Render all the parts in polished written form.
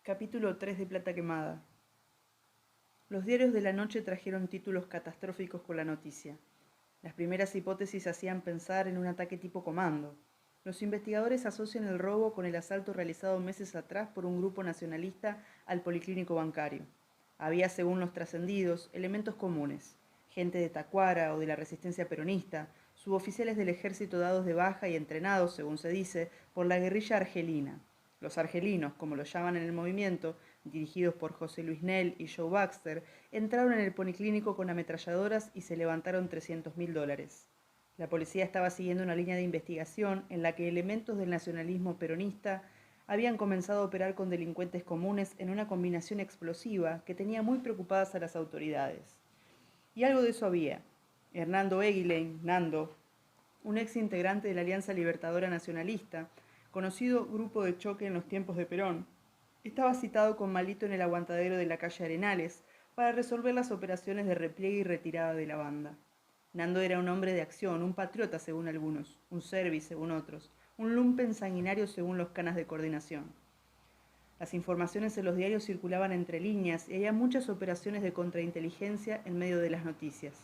Capítulo 3 de Plata Quemada. Los diarios de la noche trajeron títulos catastróficos con la noticia. Las primeras hipótesis hacían pensar en un ataque tipo comando. Los investigadores asocian el robo con el asalto realizado meses atrás por un grupo nacionalista al policlínico bancario. Había, según los trascendidos, elementos comunes: gente de Tacuara o de la resistencia peronista, suboficiales del ejército dados de baja y entrenados, según se dice, por la guerrilla argelina. Los argelinos, como los llaman en el movimiento, dirigidos por José Luis Nel y Joe Baxter, entraron en el policlínico con ametralladoras y se levantaron $300.000. La policía estaba siguiendo una línea de investigación en la que elementos del nacionalismo peronista habían comenzado a operar con delincuentes comunes en una combinación explosiva que tenía muy preocupadas a las autoridades. Y algo de eso había. Hernando Eguilein, Nando, un ex integrante de la Alianza Libertadora Nacionalista, conocido grupo de choque en los tiempos de Perón, estaba citado con Malito en el aguantadero de la calle Arenales para resolver las operaciones de repliegue y retirada de la banda. Nando era un hombre de acción, un patriota según algunos, un servi según otros, un lumpen sanguinario según los canas de coordinación. Las informaciones en los diarios circulaban entre líneas y había muchas operaciones de contrainteligencia en medio de las noticias.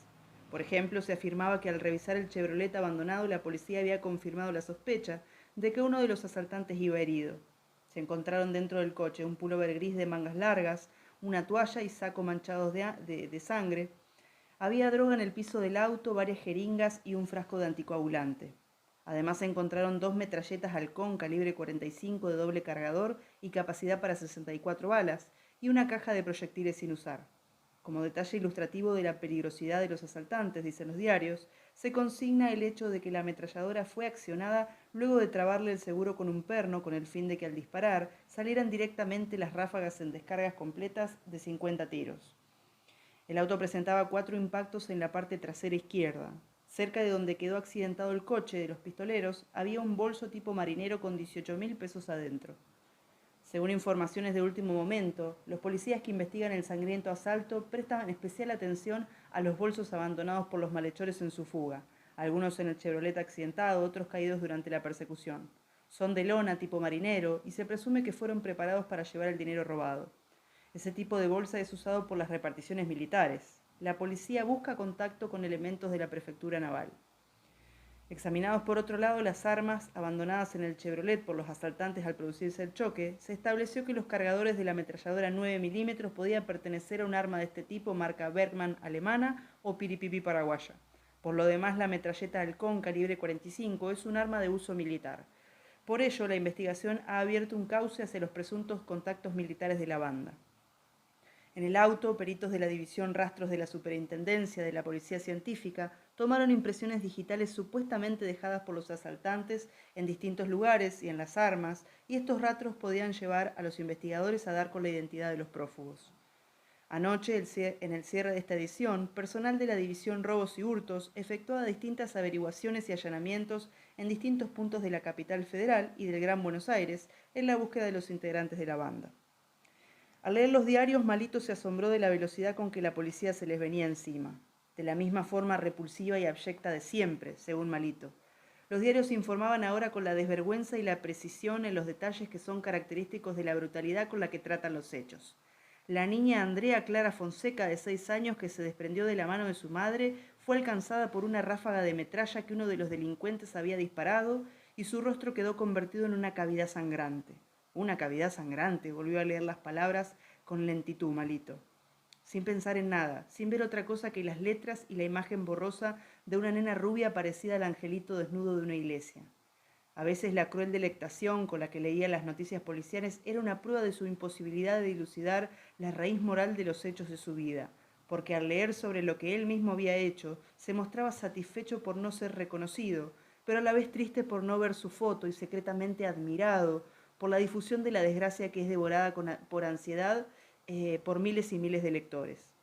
Por ejemplo, se afirmaba que al revisar el Chevrolet abandonado, la policía había confirmado la sospecha de que uno de los asaltantes iba herido. Se encontraron dentro del coche un pullover gris de mangas largas, una toalla y saco manchados de sangre. Había droga en el piso del auto, varias jeringas y un frasco de anticoagulante. Además se encontraron 2 metralletas Halcón calibre 45 de doble cargador y capacidad para 64 balas, y una caja de proyectiles sin usar. Como detalle ilustrativo de la peligrosidad de los asaltantes, dicen los diarios, se consigna el hecho de que la ametralladora fue accionada luego de trabarle el seguro con un perno con el fin de que al disparar salieran directamente las ráfagas en descargas completas de 50 tiros. El auto presentaba 4 impactos en la parte trasera izquierda. Cerca de donde quedó accidentado el coche de los pistoleros, había un bolso tipo marinero con 18.000 pesos adentro. Según informaciones de último momento, los policías que investigan el sangriento asalto prestan especial atención a los bolsos abandonados por los malhechores en su fuga, algunos en el Chevrolet accidentado, otros caídos durante la persecución. Son de lona tipo marinero y se presume que fueron preparados para llevar el dinero robado. Ese tipo de bolsa es usado por las reparticiones militares. La policía busca contacto con elementos de la prefectura naval. Examinados por otro lado las armas abandonadas en el Chevrolet por los asaltantes al producirse el choque, se estableció que los cargadores de la ametralladora 9 milímetros podían pertenecer a un arma de este tipo marca Bergmann alemana o Piripipi paraguaya. Por lo demás, la metralleta Halcón calibre 45 es un arma de uso militar. Por ello, la investigación ha abierto un cauce hacia los presuntos contactos militares de la banda. En el auto, peritos de la División Rastros de la Superintendencia de la Policía Científica tomaron impresiones digitales supuestamente dejadas por los asaltantes en distintos lugares y en las armas, y estos rastros podían llevar a los investigadores a dar con la identidad de los prófugos. Anoche, en el cierre de esta edición, personal de la División Robos y Hurtos efectuaba distintas averiguaciones y allanamientos en distintos puntos de la capital federal y del Gran Buenos Aires en la búsqueda de los integrantes de la banda. Al leer los diarios, Malito se asombró de la velocidad con que la policía se les venía encima, de la misma forma repulsiva y abyecta de siempre, según Malito. Los diarios informaban ahora con la desvergüenza y la precisión en los detalles que son característicos de la brutalidad con la que tratan los hechos. La niña Andrea Clara Fonseca, de 6 años, que se desprendió de la mano de su madre, fue alcanzada por una ráfaga de metralla que uno de los delincuentes había disparado y su rostro quedó convertido en una cavidad sangrante. Una cavidad sangrante, volvió a leer las palabras con lentitud Malito, sin pensar en nada, sin ver otra cosa que las letras y la imagen borrosa de una nena rubia parecida al angelito desnudo de una iglesia. A veces la cruel delectación con la que leía las noticias policiales era una prueba de su imposibilidad de dilucidar la raíz moral de los hechos de su vida, porque al leer sobre lo que él mismo había hecho, se mostraba satisfecho por no ser reconocido, pero a la vez triste por no ver su foto y secretamente admirado por la difusión de la desgracia que es devorada por ansiedad por miles y miles de lectores.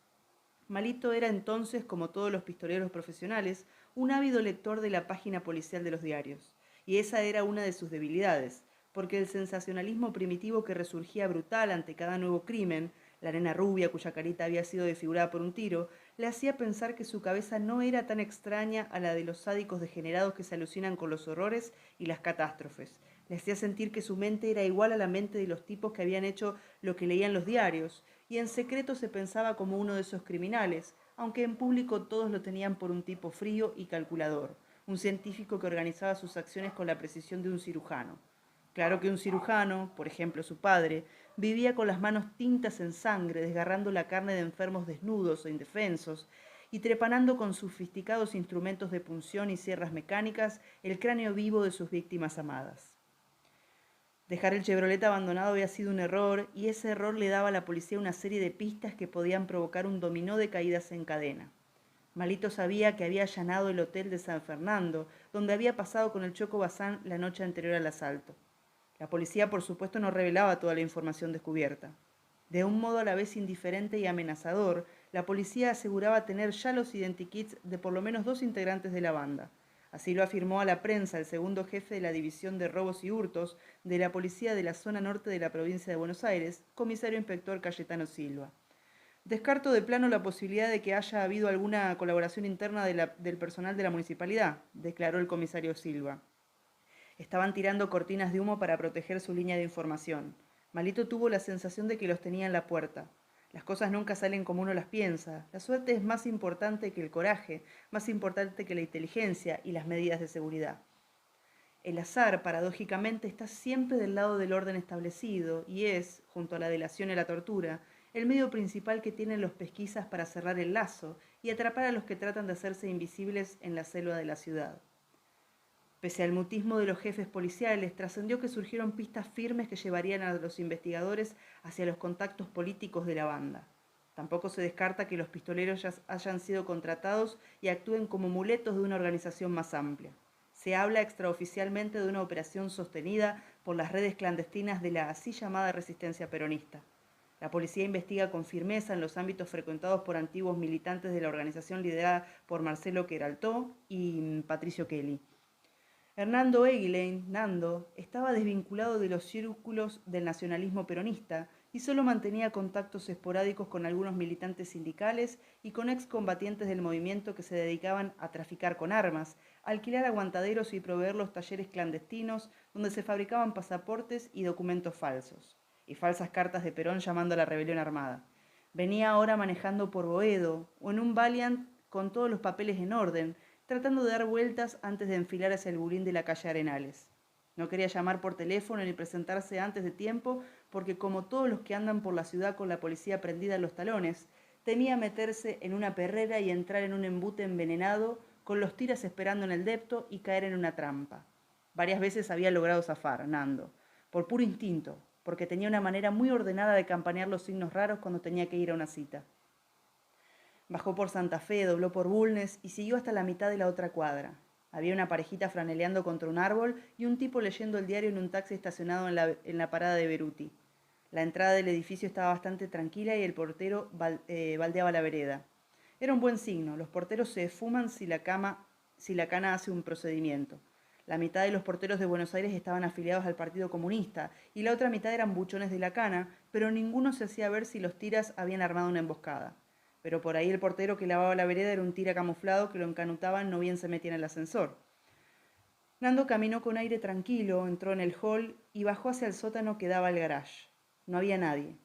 Malito era entonces, como todos los pistoleros profesionales, un ávido lector de la página policial de los diarios, y esa era una de sus debilidades, porque el sensacionalismo primitivo que resurgía brutal ante cada nuevo crimen, la nena rubia cuya carita había sido desfigurada por un tiro, le hacía pensar que su cabeza no era tan extraña a la de los sádicos degenerados que se alucinan con los horrores y las catástrofes, Le hacía sentir que su mente era igual a la mente de los tipos que habían hecho lo que leían los diarios, y en secreto se pensaba como uno de esos criminales, aunque en público todos lo tenían por un tipo frío y calculador, un científico que organizaba sus acciones con la precisión de un cirujano. Claro que un cirujano, por ejemplo su padre, vivía con las manos tintas en sangre, desgarrando la carne de enfermos desnudos e indefensos, y trepanando con sofisticados instrumentos de punción y sierras mecánicas el cráneo vivo de sus víctimas amadas. Dejar el Chevrolet abandonado había sido un error, y ese error le daba a la policía una serie de pistas que podían provocar un dominó de caídas en cadena. Malito sabía que había allanado el hotel de San Fernando, donde había pasado con el Choco Bazán la noche anterior al asalto. La policía, por supuesto, no revelaba toda la información descubierta. De un modo a la vez indiferente y amenazador, la policía aseguraba tener ya los identikits de por lo menos 2 integrantes de la banda. Así lo afirmó a la prensa el segundo jefe de la División de Robos y Hurtos de la Policía de la Zona Norte de la Provincia de Buenos Aires, comisario inspector Cayetano Silva. Descarto de plano la posibilidad de que haya habido alguna colaboración interna del personal de la municipalidad, declaró el comisario Silva. Estaban tirando cortinas de humo para proteger su línea de información. Malito tuvo la sensación de que los tenía en la puerta. Las cosas nunca salen como uno las piensa. La suerte es más importante que el coraje, más importante que la inteligencia y las medidas de seguridad. El azar, paradójicamente, está siempre del lado del orden establecido y es, junto a la delación y la tortura, el medio principal que tienen los pesquisas para cerrar el lazo y atrapar a los que tratan de hacerse invisibles en la selva de la ciudad. Pese al mutismo de los jefes policiales, trascendió que surgieron pistas firmes que llevarían a los investigadores hacia los contactos políticos de la banda. Tampoco se descarta que los pistoleros ya hayan sido contratados y actúen como muletos de una organización más amplia. Se habla extraoficialmente de una operación sostenida por las redes clandestinas de la así llamada resistencia peronista. La policía investiga con firmeza en los ámbitos frecuentados por antiguos militantes de la organización liderada por Marcelo Queraltó y Patricio Kelly. Hernando Eguilein, Nando, estaba desvinculado de los círculos del nacionalismo peronista y solo mantenía contactos esporádicos con algunos militantes sindicales y con excombatientes del movimiento que se dedicaban a traficar con armas, alquilar aguantaderos y proveer los talleres clandestinos donde se fabricaban pasaportes y documentos falsos, y falsas cartas de Perón llamando a la rebelión armada. Venía ahora manejando por Boedo o en un Valiant con todos los papeles en orden, tratando de dar vueltas antes de enfilar hacia el bulín de la calle Arenales. No quería llamar por teléfono ni presentarse antes de tiempo porque, como todos los que andan por la ciudad con la policía prendida en los talones, temía meterse en una perrera y entrar en un embute envenenado con los tiras esperando en el depto y caer en una trampa. Varias veces había logrado zafar, Nando, por puro instinto, porque tenía una manera muy ordenada de campanear los signos raros cuando tenía que ir a una cita. Bajó por Santa Fe, dobló por Bulnes y siguió hasta la mitad de la otra cuadra. Había una parejita franeleando contra un árbol y un tipo leyendo el diario en un taxi estacionado en la parada de Beruti. La entrada del edificio estaba bastante tranquila y el portero baldeaba la vereda. Era un buen signo. Los porteros se esfuman si la cana hace un procedimiento. La mitad de los porteros de Buenos Aires estaban afiliados al Partido Comunista y la otra mitad eran buchones de la cana, pero ninguno se hacía ver si los tiras habían armado una emboscada. Pero por ahí el portero que lavaba la vereda era un tira camuflado que lo encanutaban no bien se metía en el ascensor. Nando caminó con aire tranquilo, entró en el hall y bajó hacia el sótano que daba al garage. No había nadie.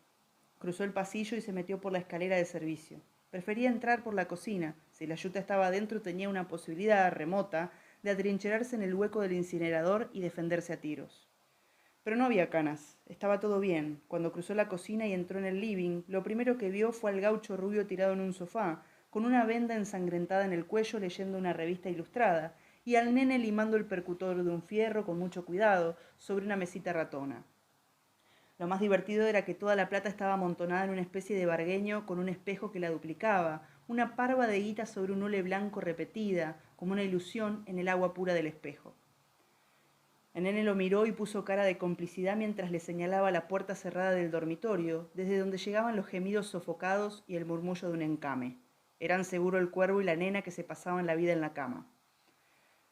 Cruzó el pasillo y se metió por la escalera de servicio. Prefería entrar por la cocina. Si la yuta estaba adentro tenía una posibilidad remota de atrincherarse en el hueco del incinerador y defenderse a tiros. Pero no había canas, estaba todo bien. Cuando cruzó la cocina y entró en el living, lo primero que vio fue al gaucho rubio tirado en un sofá, con una venda ensangrentada en el cuello leyendo una revista ilustrada, y al nene limando el percutor de un fierro con mucho cuidado sobre una mesita ratona. Lo más divertido era que toda la plata estaba amontonada en una especie de vargueño con un espejo que la duplicaba, una parva de guita sobre un hule blanco repetida, como una ilusión en el agua pura del espejo. El nene lo miró y puso cara de complicidad mientras le señalaba la puerta cerrada del dormitorio, desde donde llegaban los gemidos sofocados y el murmullo de un encame. Eran seguro el cuervo y la nena que se pasaban la vida en la cama.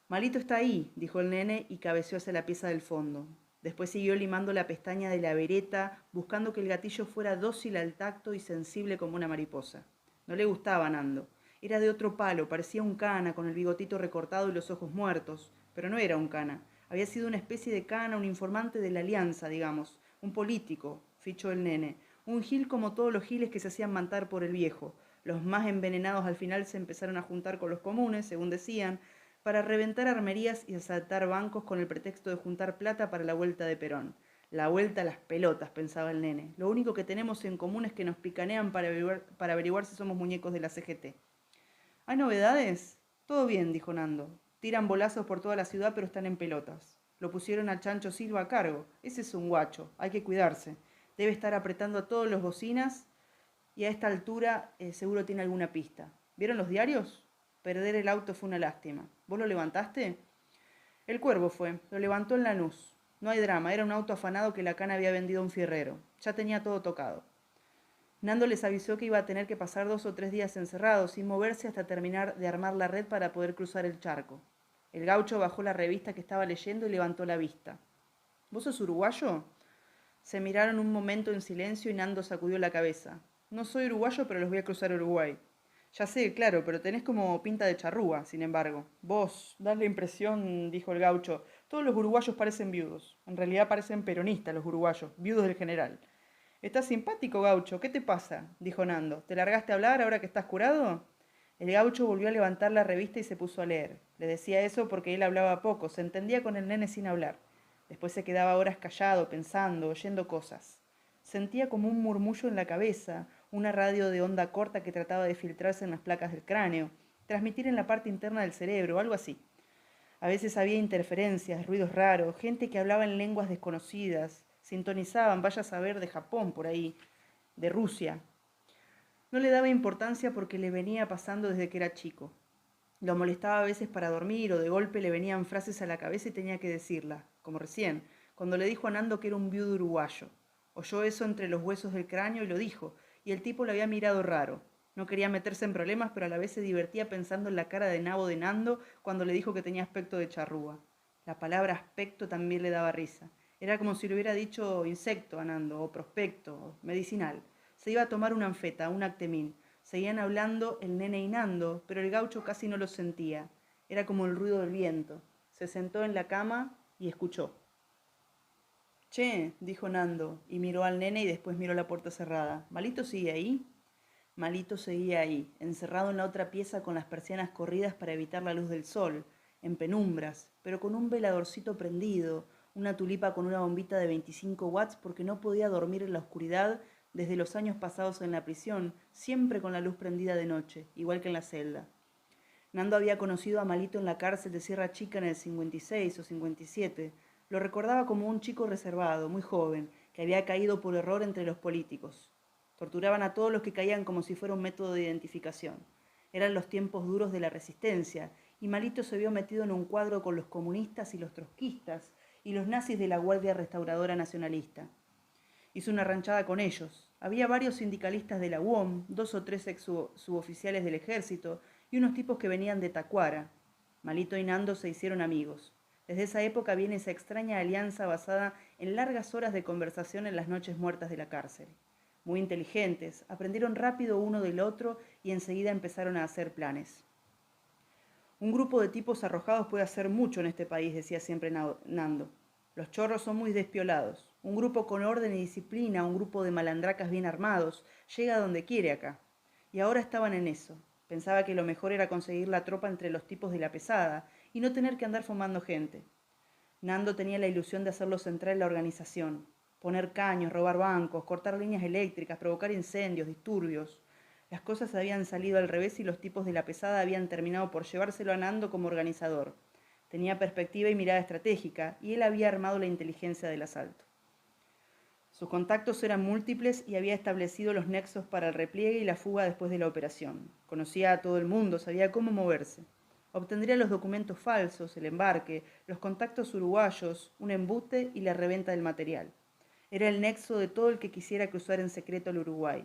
Malito está ahí, dijo el nene y cabeció hacia la pieza del fondo. Después siguió limando la pestaña de la vereta, buscando que el gatillo fuera dócil al tacto y sensible como una mariposa. No le gustaba a Nando. Era de otro palo, parecía un cana, con el bigotito recortado y los ojos muertos, pero no era un cana. Había sido una especie de cana, un informante de la alianza, digamos, un político, fichó el nene. Un gil como todos los giles que se hacían matar por el viejo. Los más envenenados al final se empezaron a juntar con los comunes, según decían, para reventar armerías y asaltar bancos con el pretexto de juntar plata para la vuelta de Perón. La vuelta a las pelotas, pensaba el nene. Lo único que tenemos en común es que nos picanean para averiguar si somos muñecos de la CGT. ¿Hay novedades? Todo bien, dijo Nando. Tiran bolazos por toda la ciudad, pero están en pelotas. Lo pusieron al Chancho Silva a cargo. Ese es un guacho, hay que cuidarse. Debe estar apretando a todos los bocinas y a esta altura seguro tiene alguna pista. ¿Vieron los diarios? Perder el auto fue una lástima. ¿Vos lo levantaste? El Cuervo fue, lo levantó en Lanús. No hay drama, era un auto afanado que la cana había vendido a un fierrero. Ya tenía todo tocado. Nando les avisó que iba a tener que pasar 2 o 3 días encerrados sin moverse hasta terminar de armar la red para poder cruzar el charco. El gaucho bajó la revista que estaba leyendo y levantó la vista. ¿Vos sos uruguayo? Se miraron un momento en silencio y Nando sacudió la cabeza. No soy uruguayo, pero los voy a cruzar a Uruguay. Ya sé, claro, pero tenés como pinta de charrúa, sin embargo. Vos, das la impresión, dijo el gaucho, todos los uruguayos parecen viudos. En realidad parecen peronistas los uruguayos, viudos del general. Estás simpático, gaucho, ¿qué te pasa? Dijo Nando. ¿Te largaste a hablar ahora que estás curado? El gaucho volvió a levantar la revista y se puso a leer. Le decía eso porque él hablaba poco, se entendía con el nene sin hablar. Después se quedaba horas callado, pensando, oyendo cosas. Sentía como un murmullo en la cabeza, una radio de onda corta que trataba de filtrarse en las placas del cráneo, transmitir en la parte interna del cerebro, algo así. A veces había interferencias, ruidos raros, gente que hablaba en lenguas desconocidas, sintonizaban, vaya a saber, de Japón por ahí, de Rusia. No le daba importancia porque le venía pasando desde que era chico. Lo molestaba a veces para dormir o de golpe le venían frases a la cabeza y tenía que decirlas, como recién, cuando le dijo a Nando que era un viudo uruguayo. Oyó eso entre los huesos del cráneo y lo dijo, y el tipo lo había mirado raro. No quería meterse en problemas, pero a la vez se divertía pensando en la cara de nabo de Nando cuando le dijo que tenía aspecto de charrúa. La palabra aspecto también le daba risa. Era como si le hubiera dicho insecto a Nando, o prospecto, o medicinal. Se iba a tomar una anfeta, un actemín. Seguían hablando el nene y Nando, pero el gaucho casi no lo sentía. Era como el ruido del viento. Se sentó en la cama y escuchó. Che, dijo Nando, y miró al nene y después miró la puerta cerrada. ¿Malito sigue ahí? Malito seguía ahí, encerrado en la otra pieza con las persianas corridas para evitar la luz del sol, en penumbras, pero con un veladorcito prendido, una tulipa con una bombita de 25 watts porque no podía dormir en la oscuridad desde los años pasados en la prisión, siempre con la luz prendida de noche, igual que en la celda. Nando había conocido a Malito en la cárcel de Sierra Chica en el 56 o 57. Lo recordaba como un chico reservado, muy joven, que había caído por error entre los políticos. Torturaban a todos los que caían como si fuera un método de identificación. Eran los tiempos duros de la resistencia, y Malito se vio metido en un cuadro con los comunistas y los trotskistas y los nazis de la Guardia Restauradora Nacionalista. Hizo una ranchada con ellos. Había varios sindicalistas de la UOM, 2 o 3 suboficiales del ejército y unos tipos que venían de Tacuara. Malito y Nando se hicieron amigos. Desde esa época viene esa extraña alianza basada en largas horas de conversación en las noches muertas de la cárcel. Muy inteligentes, aprendieron rápido uno del otro y enseguida empezaron a hacer planes. Un grupo de tipos arrojados puede hacer mucho en este país, decía siempre Nando. Los chorros son muy despiolados. Un grupo con orden y disciplina, un grupo de malandracas bien armados, llega a donde quiere acá. Y ahora estaban en eso. Pensaba que lo mejor era conseguir la tropa entre los tipos de la pesada y no tener que andar fumando gente. Nando tenía la ilusión de hacerlos entrar en la organización. Poner caños, robar bancos, cortar líneas eléctricas, provocar incendios, disturbios. Las cosas habían salido al revés y los tipos de la pesada habían terminado por llevárselo a Nando como organizador. Tenía perspectiva y mirada estratégica, y él había armado la inteligencia del asalto. Sus contactos eran múltiples y había establecido los nexos para el repliegue y la fuga después de la operación. Conocía a todo el mundo, sabía cómo moverse. Obtendría los documentos falsos, el embarque, los contactos uruguayos, un embute y la reventa del material. Era el nexo de todo el que quisiera cruzar en secreto al Uruguay.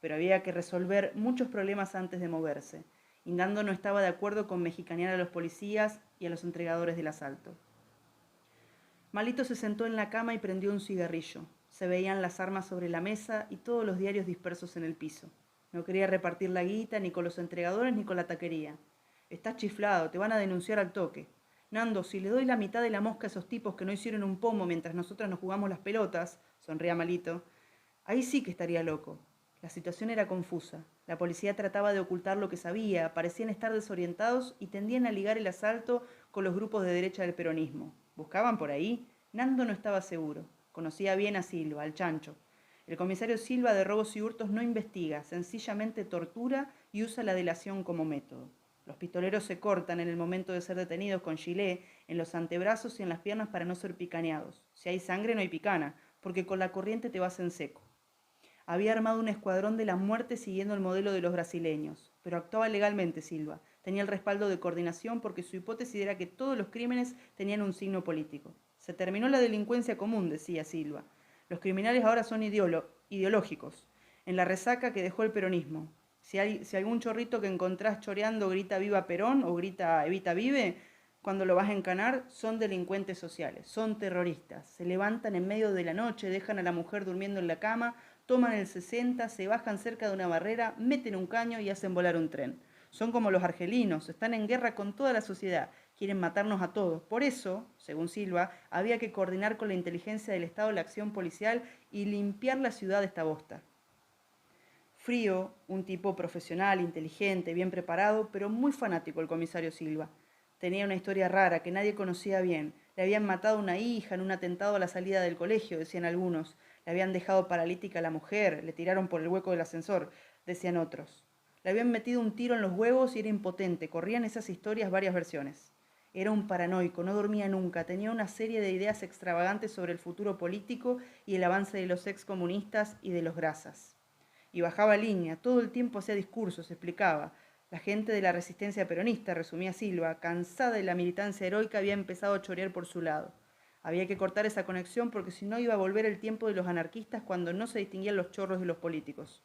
Pero había que resolver muchos problemas antes de moverse. Y Nando no estaba de acuerdo con mexicanear a los policías y a los entregadores del asalto. Malito se sentó en la cama y prendió un cigarrillo. Se veían las armas sobre la mesa y todos los diarios dispersos en el piso. No quería repartir la guita ni con los entregadores ni con la taquería. Estás chiflado, te van a denunciar al toque. Nando, si le doy la mitad de la mosca a esos tipos que no hicieron un pomo mientras nosotras nos jugamos las pelotas, sonría Malito, ahí sí que estaría loco. La situación era confusa. La policía trataba de ocultar lo que sabía, parecían estar desorientados y tendían a ligar el asalto con los grupos de derecha del peronismo. ¿Buscaban por ahí? Nando no estaba seguro. Conocía bien a Silva, al chancho. El comisario Silva de robos y hurtos no investiga, sencillamente tortura y usa la delación como método. Los pistoleros se cortan en el momento de ser detenidos con gilet en los antebrazos y en las piernas para no ser picaneados. Si hay sangre no hay picana, porque con la corriente te vas en seco. Había armado un escuadrón de la muerte siguiendo el modelo de los brasileños, pero actuaba legalmente Silva. Tenía el respaldo de coordinación porque su hipótesis era que todos los crímenes tenían un signo político. Se terminó la delincuencia común, decía Silva. Los criminales ahora son ideológicos, en la resaca que dejó el peronismo. Si algún chorrito que encontrás choreando grita viva Perón o grita Evita vive, cuando lo vas a encanar, son delincuentes sociales, son terroristas. Se levantan en medio de la noche, dejan a la mujer durmiendo en la cama, toman el 60, se bajan cerca de una barrera, meten un caño y hacen volar un tren. Son como los argelinos, están en guerra con toda la sociedad, quieren matarnos a todos. Por eso, según Silva, había que coordinar con la inteligencia del Estado la acción policial y limpiar la ciudad de esta bosta. Frío, un tipo profesional, inteligente, bien preparado, pero muy fanático el comisario Silva. Tenía una historia rara que nadie conocía bien. Le habían matado a una hija en un atentado a la salida del colegio, decían algunos. Le habían dejado paralítica a la mujer, le tiraron por el hueco del ascensor, decían otros. Le habían metido un tiro en los huevos y era impotente. Corrían esas historias varias versiones. Era un paranoico, no dormía nunca, tenía una serie de ideas extravagantes sobre el futuro político y el avance de los excomunistas y de los grasas. Y bajaba línea, todo el tiempo hacía discursos, explicaba. La gente de la resistencia peronista, resumía Silva, cansada de la militancia heroica, había empezado a chorear por su lado. Había que cortar esa conexión porque si no iba a volver el tiempo de los anarquistas cuando no se distinguían los chorros de los políticos.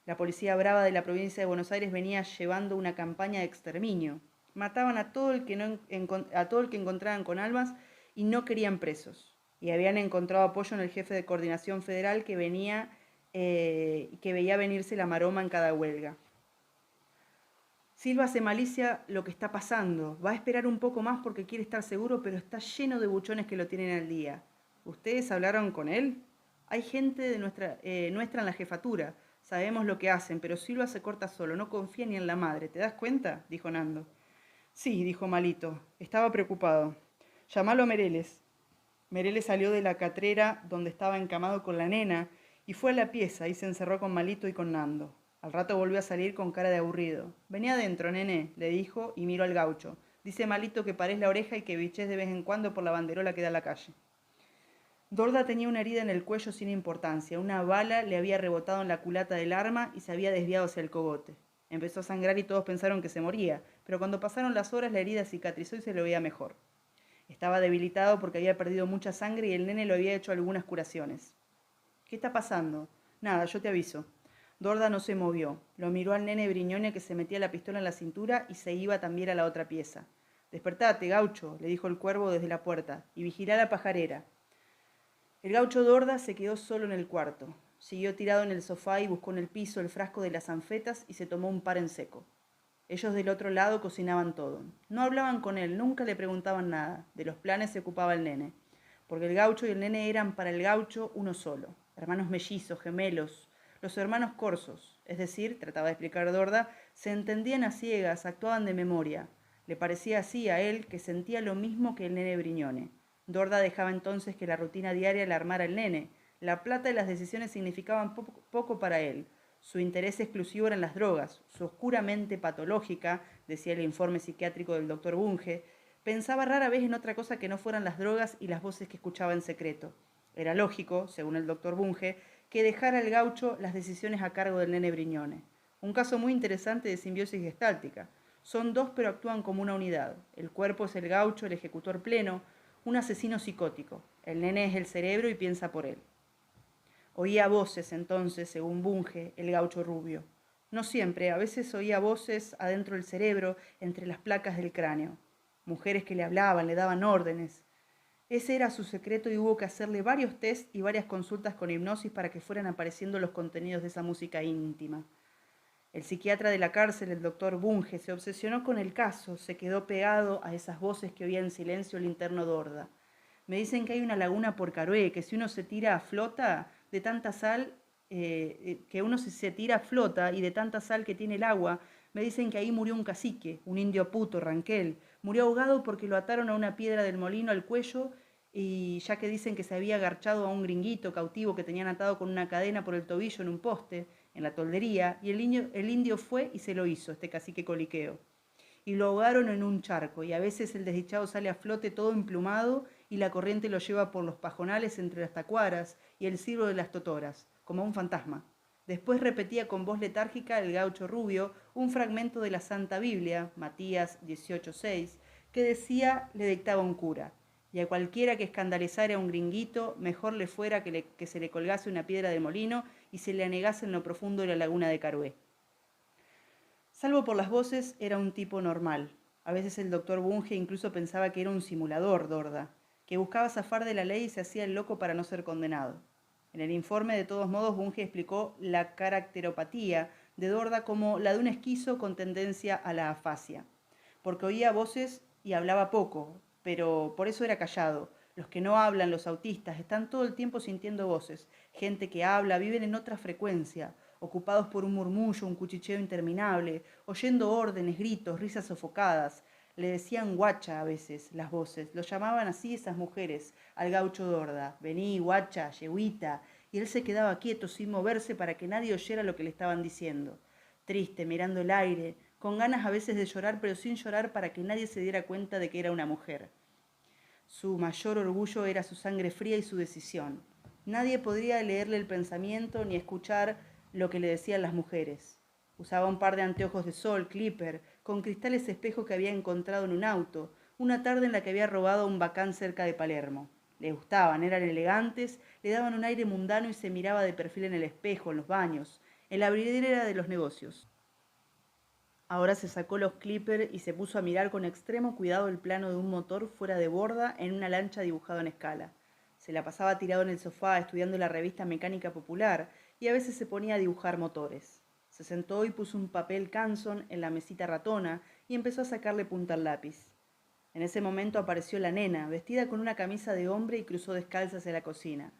La policía brava de la provincia de Buenos Aires venía llevando una campaña de exterminio. Mataban a todo el que, a todo el que encontraban con armas y no querían presos. Y habían encontrado apoyo en el jefe de coordinación federal que veía venirse la maroma en cada huelga. Silva hace malicia lo que está pasando. Va a esperar un poco más porque quiere estar seguro, pero está lleno de buchones que lo tienen al día. ¿Ustedes hablaron con él? Hay gente de nuestra en la jefatura. Sabemos lo que hacen, pero Silva se corta solo, no confía ni en la madre. ¿Te das cuenta?, dijo Nando. Sí, dijo Malito. Estaba preocupado. Llamalo a Mereles. Mereles salió de la catrera donde estaba encamado con la nena y fue a la pieza y se encerró con Malito y con Nando. Al rato volvió a salir con cara de aburrido. Vení adentro, nene, le dijo y miró al gaucho. Dice Malito que parés la oreja y que bichés de vez en cuando por la banderola que da a la calle. Dorda tenía una herida en el cuello sin importancia. Una bala le había rebotado en la culata del arma y se había desviado hacia el cogote. Empezó a sangrar y todos pensaron que se moría, pero cuando pasaron las horas la herida cicatrizó y se le veía mejor. Estaba debilitado porque había perdido mucha sangre y el nene lo había hecho algunas curaciones. ¿Qué está pasando? Nada, yo te aviso. Dorda no se movió. Lo miró al nene Briñone que se metía la pistola en la cintura y se iba también a la otra pieza. Despertate, gaucho, le dijo el cuervo desde la puerta, y vigilá la pajarera. El gaucho Dorda se quedó solo en el cuarto. Siguió tirado en el sofá y buscó en el piso el frasco de las anfetas y se tomó un par en seco. Ellos del otro lado cocinaban todo. No hablaban con él, nunca le preguntaban nada. De los planes se ocupaba el nene. Porque el gaucho y el nene eran para el gaucho uno solo. Hermanos mellizos, gemelos. Los hermanos corsos, es decir, trataba de explicar Dorda, se entendían a ciegas, actuaban de memoria. Le parecía así a él que sentía lo mismo que el nene Briñone. Dorda dejaba entonces que la rutina diaria la armara el nene. La plata y las decisiones significaban poco para él. Su interés exclusivo eran las drogas. Su oscura mente patológica, decía el informe psiquiátrico del doctor Bunge, pensaba rara vez en otra cosa que no fueran las drogas y las voces que escuchaba en secreto. Era lógico, según el doctor Bunge, que dejara al gaucho las decisiones a cargo del nene Briñone. Un caso muy interesante de simbiosis gestáltica. Son dos pero actúan como una unidad. El cuerpo es el gaucho, el ejecutor pleno, un asesino psicótico. El nene es el cerebro y piensa por él. Oía voces entonces, según Bunge, el gaucho rubio. No siempre, a veces oía voces adentro del cerebro, entre las placas del cráneo. Mujeres que le hablaban, le daban órdenes. Ese era su secreto y hubo que hacerle varios test y varias consultas con hipnosis para que fueran apareciendo los contenidos de esa música íntima. El psiquiatra de la cárcel, el doctor Bunge, se obsesionó con el caso, se quedó pegado a esas voces que oía en silencio el interno Dorda. Me dicen que hay una laguna por Carué, que si uno se tira a flota de tanta sal, que uno se tira a flota y de tanta sal que tiene el agua, me dicen que ahí murió un cacique, un indio puto, Ranquel. Murió ahogado porque lo ataron a una piedra del molino al cuello y ya que dicen que se había agarchado a un gringuito cautivo que tenían atado con una cadena por el tobillo en un poste, en la toldería, y el indio fue y se lo hizo, este cacique coliqueo. Y lo ahogaron en un charco, y a veces el desdichado sale a flote todo emplumado y la corriente lo lleva por los pajonales entre las tacuaras y el cirro de las totoras, como un fantasma. Después repetía con voz letárgica el gaucho rubio un fragmento de la Santa Biblia, Matías 18:6, que decía le dictaba un cura, y a cualquiera que escandalizara a un gringuito, mejor le fuera que se le colgase una piedra de molino y se le anegase en lo profundo de la laguna de Carué. Salvo por las voces, era un tipo normal. A veces el doctor Bunge incluso pensaba que era un simulador, Dorda, que buscaba zafar de la ley y se hacía el loco para no ser condenado. En el informe, de todos modos, Bunge explicó la caracteropatía de Dorda como la de un esquizo con tendencia a la afasia, porque oía voces y hablaba poco, pero por eso era callado. Los que no hablan, los autistas, están todo el tiempo sintiendo voces. Gente que habla, viven en otra frecuencia, ocupados por un murmullo, un cuchicheo interminable, oyendo órdenes, gritos, risas sofocadas. Le decían guacha a veces las voces, lo llamaban así esas mujeres, al gaucho Dorda, vení, guacha, yeguita, y él se quedaba quieto sin moverse para que nadie oyera lo que le estaban diciendo. Triste, mirando el aire, con ganas a veces de llorar, pero sin llorar para que nadie se diera cuenta de que era una mujer. Su mayor orgullo era su sangre fría y su decisión. Nadie podría leerle el pensamiento ni escuchar lo que le decían las mujeres. Usaba un par de anteojos de sol, clipper, con cristales espejo que había encontrado en un auto, una tarde en la que había robado un bacán cerca de Palermo. Le gustaban, eran elegantes, le daban un aire mundano y se miraba de perfil en el espejo, en los baños, en la vidriera de los negocios. Ahora se sacó los clippers y se puso a mirar con extremo cuidado el plano de un motor fuera de borda en una lancha dibujado en escala. Se la pasaba tirado en el sofá estudiando la revista Mecánica Popular y a veces se ponía a dibujar motores. Se sentó y puso un papel Canson en la mesita ratona y empezó a sacarle punta al lápiz. En ese momento apareció la nena, vestida con una camisa de hombre y cruzó descalza hacia la cocina.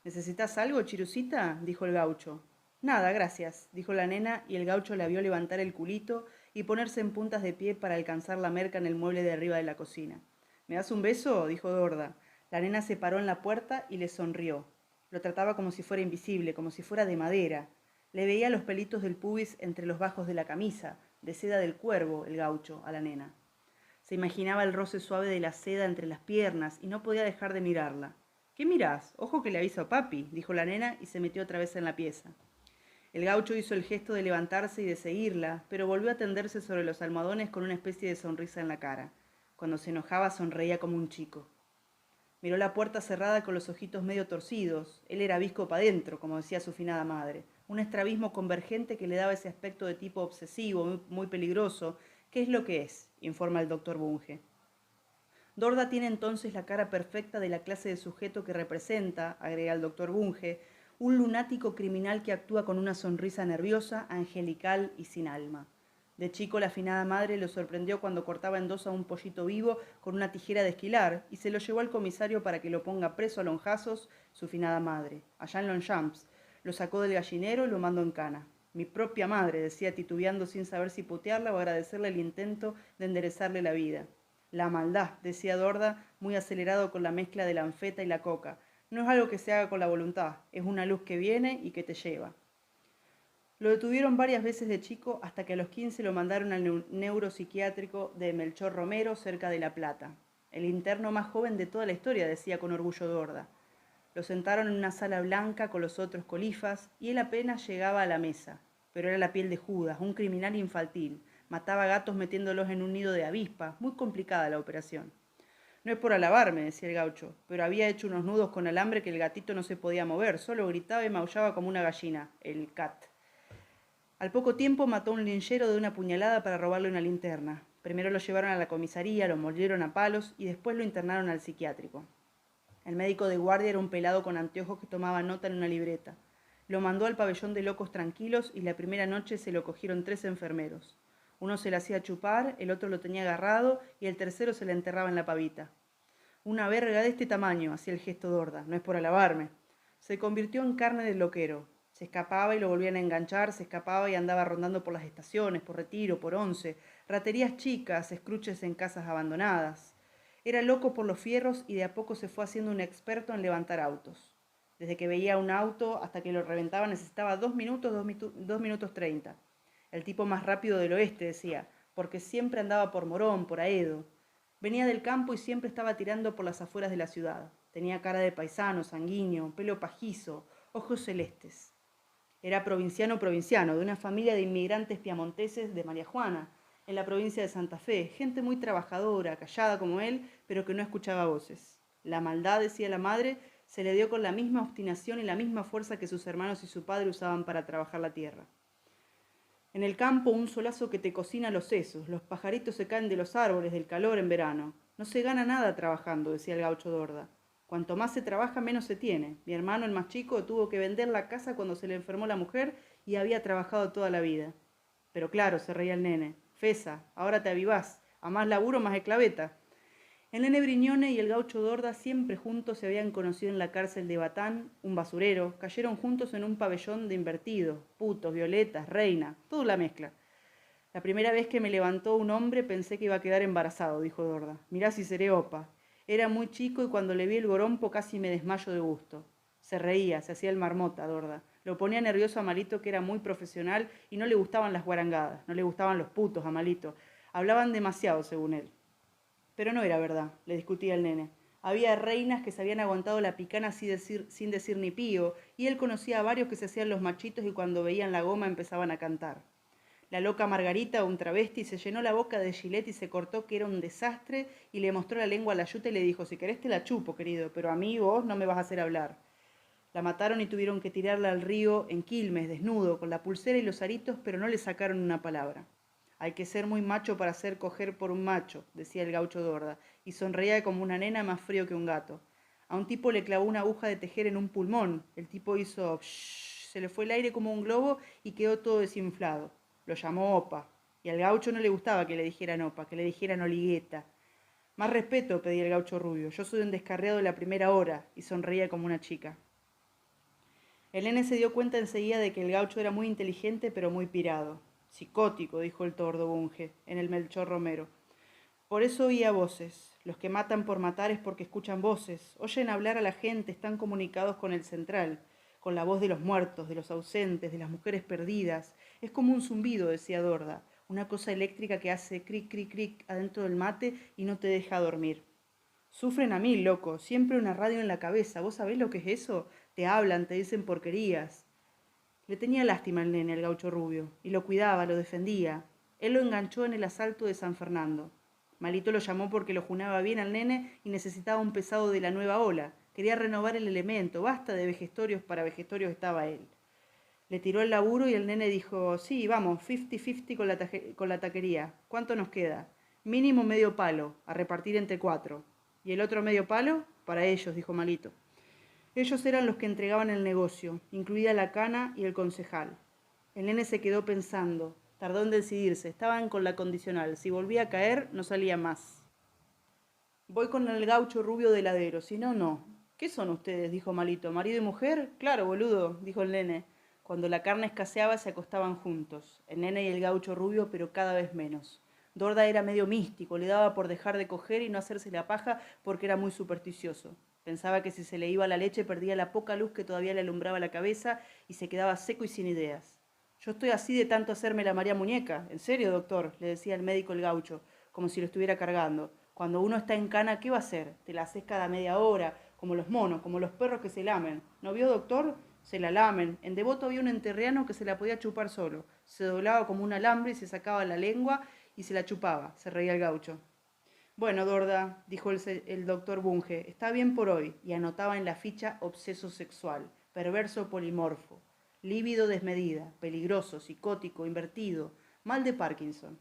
¿Necesitas algo, Chirucita?, dijo el gaucho. Nada, gracias, dijo la nena, y el gaucho la vio levantar el culito y ponerse en puntas de pie para alcanzar la merca en el mueble de arriba de la cocina. ¿Me das un beso?, dijo Dorda. La nena se paró en la puerta y le sonrió. Lo trataba como si fuera invisible, como si fuera de madera. Le veía los pelitos del pubis entre los bajos de la camisa, de seda del cuervo, el gaucho, a la nena. Se imaginaba el roce suave de la seda entre las piernas y no podía dejar de mirarla. ¿Qué mirás? Ojo que le aviso a papi, dijo la nena y se metió otra vez en la pieza. El gaucho hizo el gesto de levantarse y de seguirla, pero volvió a tenderse sobre los almohadones con una especie de sonrisa en la cara. Cuando se enojaba sonreía como un chico. Miró la puerta cerrada con los ojitos medio torcidos. Él era visco pa' dentro, como decía su finada madre. Un estrabismo convergente que le daba ese aspecto de tipo obsesivo, muy peligroso, que es lo que es, informa el doctor Bunge. Dorda tiene entonces la cara perfecta de la clase de sujeto que representa, agrega el doctor Bunge, un lunático criminal que actúa con una sonrisa nerviosa, angelical y sin alma. De chico la afinada madre lo sorprendió cuando cortaba en dos a un pollito vivo con una tijera de esquilar y se lo llevó al comisario para que lo ponga preso a lonjazos su finada madre, allá en Longchamps. Lo sacó del gallinero y lo mandó en cana. Mi propia madre, decía titubeando sin saber si putearla o agradecerle el intento de enderezarle la vida. La maldad, decía Dorda, muy acelerado con la mezcla de la anfeta y la coca. No es algo que se haga con la voluntad, es una luz que viene y que te lleva. Lo detuvieron varias veces de chico hasta que a los 15 lo mandaron al neuropsiquiátrico de Melchor Romero, cerca de La Plata. El interno más joven de toda la historia, decía con orgullo Dorda. Lo sentaron en una sala blanca con los otros colifas y él apenas llegaba a la mesa. Pero era la piel de Judas, un criminal infantil. Mataba gatos metiéndolos en un nido de avispa. Muy complicada la operación. No es por alabarme, decía el gaucho, pero había hecho unos nudos con alambre que el gatito no se podía mover, solo gritaba y maullaba como una gallina, el cat. Al poco tiempo mató a un linchero de una puñalada para robarle una linterna. Primero lo llevaron a la comisaría, lo molieron a palos y después lo internaron al psiquiátrico. El médico de guardia era un pelado con anteojos que tomaba nota en una libreta. Lo mandó al pabellón de locos tranquilos y la primera noche se lo cogieron 3 enfermeros. Uno se le hacía chupar, el otro lo tenía agarrado y el tercero se le enterraba en la pavita. Una verga de este tamaño, hacía el gesto Dorda, no es por alabarme. Se convirtió en carne del loquero. Se escapaba y lo volvían a enganchar, se escapaba y andaba rondando por las estaciones, por Retiro, por Once, raterías chicas, escruches en casas abandonadas. Era loco por los fierros y de a poco se fue haciendo un experto en levantar autos. Desde que veía un auto hasta que lo reventaba necesitaba 2 minutos, 2 minutos 30. El tipo más rápido del oeste, decía, porque siempre andaba por Morón, por Aedo. Venía del campo y siempre estaba tirando por las afueras de la ciudad. Tenía cara de paisano, sanguíneo, pelo pajizo, ojos celestes. Era provinciano, de una familia de inmigrantes piamonteses de María Juana, en la provincia de Santa Fe, gente muy trabajadora, callada como él, pero que no escuchaba voces. La maldad, decía la madre, se le dio con la misma obstinación y la misma fuerza que sus hermanos y su padre usaban para trabajar la tierra. En el campo un solazo que te cocina los sesos, los pajaritos se caen de los árboles del calor en verano. No se gana nada trabajando, decía el gaucho Dorda. Cuanto más se trabaja, menos se tiene. Mi hermano, el más chico, tuvo que vender la casa cuando se le enfermó la mujer y había trabajado toda la vida. Pero claro, se reía el nene. Fesa, ahora te avivás. A más laburo, más esclaveta. El nene Briñone y el gaucho Dorda siempre juntos se habían conocido en la cárcel de Batán, un basurero, cayeron juntos en un pabellón de invertidos, putos, violetas, reina, toda la mezcla. La primera vez que me levantó un hombre pensé que iba a quedar embarazado, dijo Dorda. Mirá si seré opa. Era muy chico y cuando le vi el gorompo casi me desmayo de gusto. Se reía, se hacía el marmota, Dorda. Lo ponía nervioso a Malito, que era muy profesional y no le gustaban las guarangadas, no le gustaban los putos a Malito. Hablaban demasiado, según él. Pero no era verdad, le discutía el nene. Había reinas que se habían aguantado la picana sin decir ni pío, y él conocía a varios que se hacían los machitos y cuando veían la goma empezaban a cantar. La loca Margarita, un travesti, se llenó la boca de Gillette y se cortó que era un desastre y le mostró la lengua a la yuta y le dijo, si querés te la chupo, querido, pero a mí vos no me vas a hacer hablar. La mataron y tuvieron que tirarla al río en Quilmes, desnudo, con la pulsera y los aritos, pero no le sacaron una palabra. Hay que ser muy macho para hacer coger por un macho, decía el gaucho Dorda, y sonreía como una nena más frío que un gato. A un tipo le clavó una aguja de tejer en un pulmón. El tipo hizo shhh, se le fue el aire como un globo y quedó todo desinflado. Lo llamó opa. Y al gaucho no le gustaba que le dijeran opa, que le dijeran oligueta. Más respeto, pedía el gaucho rubio. Yo soy un descarriado de la primera hora, y sonreía como una chica. El nene se dio cuenta enseguida de que el gaucho era muy inteligente pero muy pirado. Psicótico, dijo el tordo Bunge, en el Melchor Romero. Por eso oía voces. Los que matan por matar es porque escuchan voces. Oyen hablar a la gente, están comunicados con el central, con la voz de los muertos, de los ausentes, de las mujeres perdidas. Es como un zumbido, decía Dorda, una cosa eléctrica que hace cric, cric, cric adentro del mate y no te deja dormir. Sufren a mí, loco, siempre una radio en la cabeza. ¿Vos sabés lo que es eso? Te hablan, te dicen porquerías. Le tenía lástima al nene, al gaucho rubio, y lo cuidaba, lo defendía. Él lo enganchó en el asalto de San Fernando. Malito lo llamó porque lo junaba bien al nene y necesitaba un pesado de la nueva ola. Quería renovar el elemento, basta de vejestorios, para vejestorios estaba él. Le tiró el laburo y el nene dijo, sí, vamos, 50-50 con la taquería. ¿Cuánto nos queda? Mínimo medio palo, a repartir entre 4. ¿Y el otro medio palo? Para ellos, dijo Malito. Ellos eran los que entregaban el negocio, incluida la cana y el concejal. El nene se quedó pensando, tardó en decidirse, estaban con la condicional, si volvía a caer no salía más. Voy con el gaucho rubio de heladero, si no, no. ¿Qué son ustedes? Dijo Malito. ¿Marido y mujer? Claro, boludo, dijo el nene. Cuando la carne escaseaba se acostaban juntos, el nene y el gaucho rubio, pero cada vez menos. Dorda era medio místico, le daba por dejar de coger y no hacerse la paja porque era muy supersticioso. Pensaba que si se le iba la leche perdía la poca luz que todavía le alumbraba la cabeza y se quedaba seco y sin ideas. Yo estoy así de tanto hacerme la María Muñeca. ¿En serio, doctor? Le decía el médico el gaucho, como si lo estuviera cargando. Cuando uno está en cana, ¿qué va a hacer? Te la haces cada media hora, como los monos, como los perros que se lamen. ¿No vio, doctor? Se la lamen. En Devoto había un enterriano que se la podía chupar solo. Se doblaba como un alambre y se sacaba la lengua y se la chupaba. Se reía el gaucho. Bueno, Dorda, dijo el doctor Bunge, está bien por hoy, y anotaba en la ficha obseso sexual, perverso polimorfo, lívido desmedida, peligroso, psicótico, invertido, mal de Parkinson.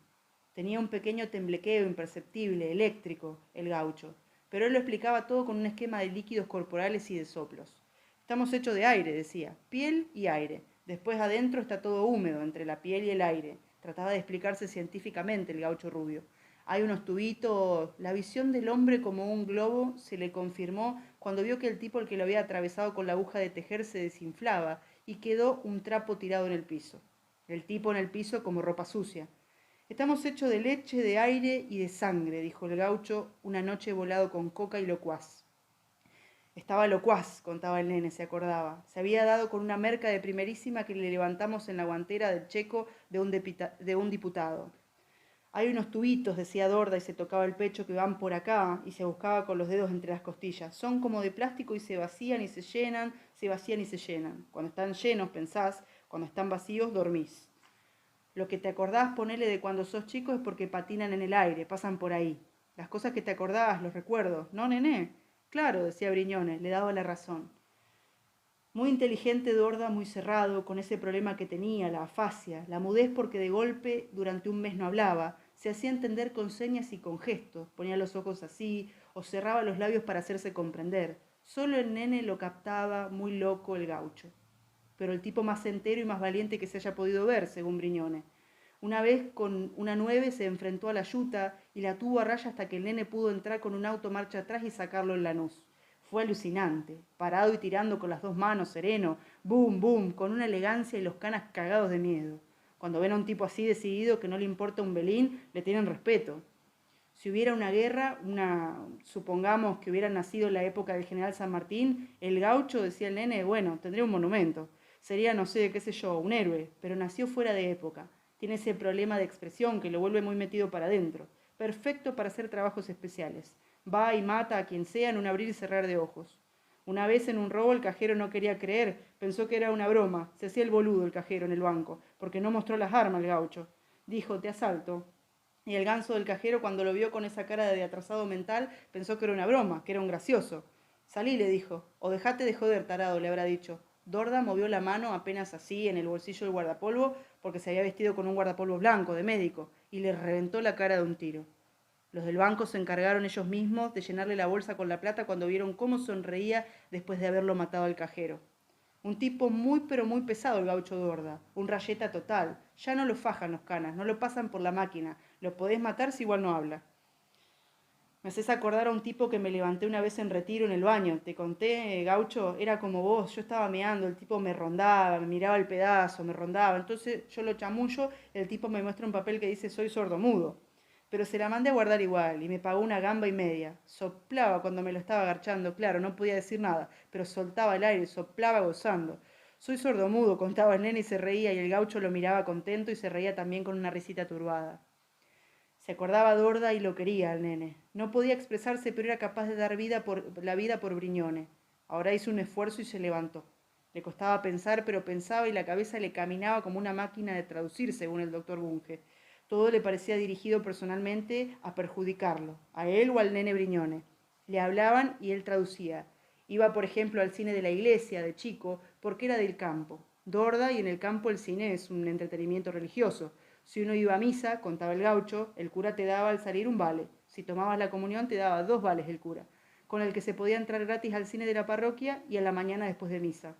Tenía un pequeño temblequeo imperceptible, eléctrico, el gaucho, pero él lo explicaba todo con un esquema de líquidos corporales y de soplos. Estamos hechos de aire, decía, piel y aire. Después adentro está todo húmedo, entre la piel y el aire. Trataba de explicarse científicamente el gaucho rubio. Hay unos tubitos. La visión del hombre como un globo se le confirmó cuando vio que el tipo al que lo había atravesado con la aguja de tejer se desinflaba y quedó un trapo tirado en el piso. El tipo en el piso como ropa sucia. Estamos hechos de leche, de aire y de sangre, dijo el gaucho una noche volado con coca y locuaz. Estaba locuaz, contaba el nene, se acordaba. Se había dado con una merca de primerísima que le levantamos en la guantera del checo de un diputado. Hay unos tubitos, decía Dorda, y se tocaba el pecho, que van por acá, y se buscaba con los dedos entre las costillas. Son como de plástico y se vacían y se llenan, se vacían y se llenan. Cuando están llenos, pensás, cuando están vacíos, dormís. Lo que te acordás, ponele, de cuando sos chico es porque patinan en el aire, pasan por ahí. Las cosas que te acordás, los recuerdos, ¿no, nené? Claro, decía Briñones, le daba la razón. Muy inteligente Dorda, muy cerrado, con ese problema que tenía, la afasia, la mudez porque de golpe durante un mes no hablaba, se hacía entender con señas y con gestos, ponía los ojos así o cerraba los labios para hacerse comprender. Solo el nene lo captaba, muy loco el gaucho. Pero el tipo más entero y más valiente que se haya podido ver, según Briñones. Una vez con una 9 se enfrentó a la yuta y la tuvo a raya hasta que el nene pudo entrar con un auto marcha atrás y sacarlo en Lanús. Fue alucinante, parado y tirando con las dos manos, sereno, boom, boom, con una elegancia y los canas cagados de miedo. Cuando ven a un tipo así decidido que no le importa un belín, le tienen respeto. Si hubiera una guerra, supongamos que hubiera nacido en la época del general San Martín, el gaucho, decía el nene, bueno, tendría un monumento. Sería, no sé, qué sé yo, un héroe, pero nació fuera de época. Tiene ese problema de expresión que lo vuelve muy metido para adentro. Perfecto para hacer trabajos especiales. Va y mata a quien sea en un abrir y cerrar de ojos. Una vez en un robo el cajero no quería creer, pensó que era una broma. Se hacía el boludo el cajero en el banco, porque no mostró las armas el gaucho. Dijo, te asalto. Y el ganso del cajero, cuando lo vio con esa cara de atrasado mental, pensó que era una broma, que era un gracioso. Salí, le dijo, o dejate de joder, tarado, le habrá dicho. Dorda movió la mano apenas así en el bolsillo del guardapolvo, porque se había vestido con un guardapolvo blanco, de médico, y le reventó la cara de un tiro. Los del banco se encargaron ellos mismos de llenarle la bolsa con la plata cuando vieron cómo sonreía después de haberlo matado al cajero. Un tipo muy pero muy pesado el gaucho Dorda, un rayeta total. Ya no lo fajan los canas, no lo pasan por la máquina. Lo podés matar si igual no habla. Me haces acordar a un tipo que me levanté una vez en retiro en el baño. Te conté, gaucho, era como vos, yo estaba meando, el tipo me rondaba, me miraba el pedazo, me rondaba. Entonces yo lo chamullo, el tipo me muestra un papel que dice soy sordomudo. Pero se la mandé a guardar igual y me pagó una gamba y media. Soplaba cuando me lo estaba agarchando, claro, no podía decir nada, pero soltaba el aire, soplaba gozando. Soy sordomudo, contaba el nene y se reía y el gaucho lo miraba contento y se reía también con una risita turbada. Se acordaba Dorda y lo quería al nene. No podía expresarse, pero era capaz de dar la vida por Briñone. Ahora hizo un esfuerzo y se levantó. Le costaba pensar, pero pensaba y la cabeza le caminaba como una máquina de traducir, según el doctor Bunge. Todo le parecía dirigido personalmente a perjudicarlo, a él o al nene Briñone. Le hablaban y él traducía. Iba, por ejemplo, al cine de la iglesia de chico porque era del campo. Dorda y en el campo el cine es un entretenimiento religioso. Si uno iba a misa, contaba el gaucho, el cura te daba al salir un vale. Si tomabas la comunión te daba 2 vales el cura, con el que se podía entrar gratis al cine de la parroquia y a la mañana después de misa.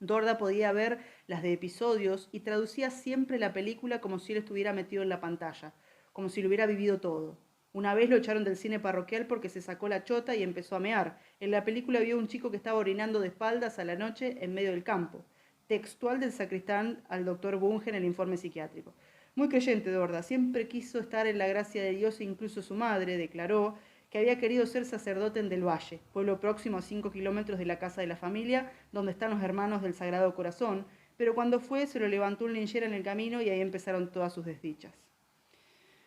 Dorda podía ver las de episodios y traducía siempre la película como si él estuviera metido en la pantalla, como si lo hubiera vivido todo. Una vez lo echaron del cine parroquial porque se sacó la chota y empezó a mear. En la película vio un chico que estaba orinando de espaldas a la noche en medio del campo. Textual del sacristán al doctor Bunge en el informe psiquiátrico. Muy creyente Dorda, siempre quiso estar en la gracia de Dios e incluso su madre declaró que había querido ser sacerdote en Del Valle, pueblo próximo a 5 kilómetros de la casa de la familia, donde están los hermanos del Sagrado Corazón, pero cuando fue se lo levantó un linchera en el camino y ahí empezaron todas sus desdichas.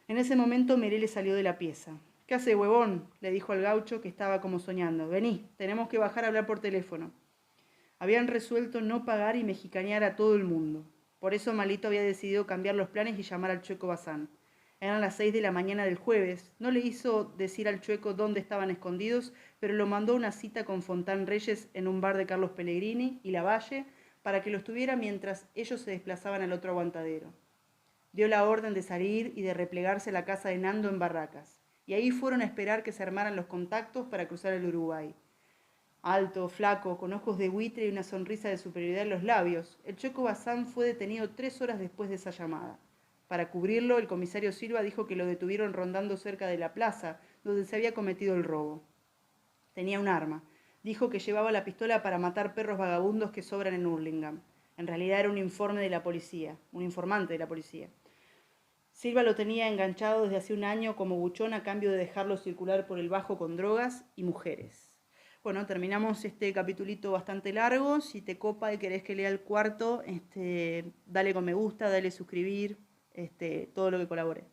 En ese momento Merele salió de la pieza. ¿Qué hace, huevón? Le dijo al gaucho que estaba como soñando. Vení, tenemos que bajar a hablar por teléfono. Habían resuelto no pagar y mexicanear a todo el mundo. Por eso Malito había decidido cambiar los planes y llamar al Chueco Bazán. Eran las 6 de la mañana del jueves. No le hizo decir al Chueco dónde estaban escondidos, pero lo mandó a una cita con Fontán Reyes en un bar de Carlos Pellegrini y Lavalle para que los tuviera mientras ellos se desplazaban al otro aguantadero. Dio la orden de salir y de replegarse a la casa de Nando en Barracas. Y ahí fueron a esperar que se armaran los contactos para cruzar el Uruguay. alto, flaco, con ojos de buitre y una sonrisa de superioridad en los labios. El Choco Bazán fue detenido 3 horas después de esa llamada. Para cubrirlo, el comisario Silva dijo que lo detuvieron rondando cerca de la plaza, donde se había cometido el robo. Tenía un arma. Dijo que llevaba la pistola para matar perros vagabundos que sobran en Hurlingham. En realidad era un informe de la policía, un informante de la policía. Silva lo tenía enganchado desde hace un año como buchón a cambio de dejarlo circular por el bajo con drogas y mujeres. Bueno, terminamos este capitulito bastante largo. Si te copa y querés que lea el cuarto, dale con me gusta, dale suscribir, todo lo que colabore.